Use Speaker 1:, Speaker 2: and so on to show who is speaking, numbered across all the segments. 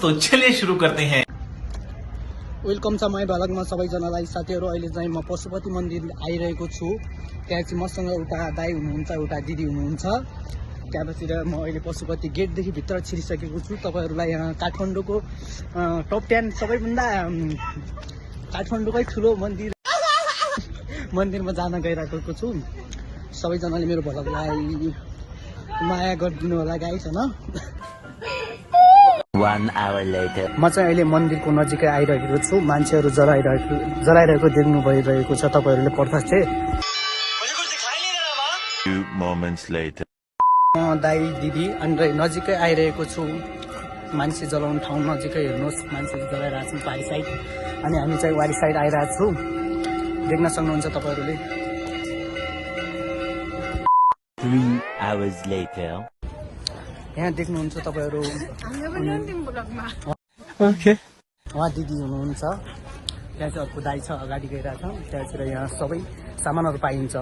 Speaker 1: तो चलिए शुरू करते हैं।
Speaker 2: वेलकम छ माई भलगमा सबैजनालाई साथीहरू। अहिले चाहिँ म पशुपति मन्दिर आइरहेको छु। त्यहाँ चाहिँ मसँग एउटा दाई हुनुहुन्छ, एउटा दिदी हुनुहुन्छ। त्यहाँतिर म अहिले पशुपति गेटदेखि भित्र छिरिसकेको छु। तपाईहरूलाई यहाँ काठमाडौँको टप 10 सबैभन्दा काठमाडौँकै ठुलो मन्दिरमा जान गइरहेको छु। सबैजनाले मेरो भलगलाई माया गरिदिनु होला गाइस हैन।
Speaker 3: 1 hour later.
Speaker 2: म चाहिँ अहिले मन्दिरको नजिकै आइरहेको छु। मान्छेहरू जलाइरहेको देख्नु भइरहेको छ तपाईहरूले प्रत्यक्ष चाहिँ।
Speaker 3: 2 moments later.
Speaker 2: दाई दिदी अनि नजिकै आइरहेको छु। मान्छे जलाउने ठाउँ नजिकै हेर्नुहोस्, मान्छे जलाइरहेको छन् वारी साइड। अनि हामी चाहिँ वारी साइड आइरहेको छु, देख्न सक्नुहुन्छ तपाईहरूले।
Speaker 3: 3 hours later.
Speaker 2: यहाँ देख्नुहुन्छ तपाईँहरू, उहाँ दिदी हुनुहुन्छ। त्यहाँ चाहिँ अर्को दाई छ अगाडि गइरहेछ। त्यहाँतिर यहाँ सबै सामानहरू पाइन्छ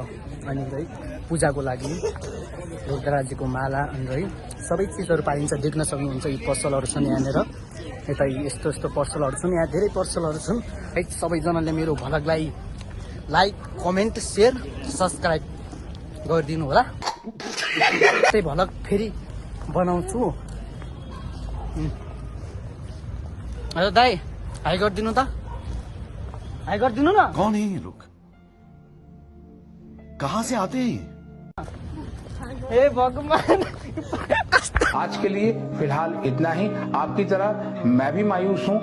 Speaker 2: अनि है पूजाको लागि रुद्रराजीको माला अनि है सबै चिजहरू पाइन्छ। देख्न सक्नुहुन्छ यी पसलहरू छन् यहाँनिर। यता यस्तो यस्तो पसलहरू छन्, यहाँ धेरै पसलहरू छन् है। सबैजनाले मेरो भलगलाई लाइक, कमेन्ट, सेयर, सब्सक्राइब गरिदिनु होला। त्यही भलग फेरि बनाउँछु। हेलो दाई, हाई गरिदिनु त, हाई गरिदिनु न।
Speaker 4: कौन है ये लोग, कहाँ से आते हैं?
Speaker 2: हे भगवान।
Speaker 5: आज के लिए फिलहाल इतना ही। आपकी तरह मैं भी मायूस हूँ।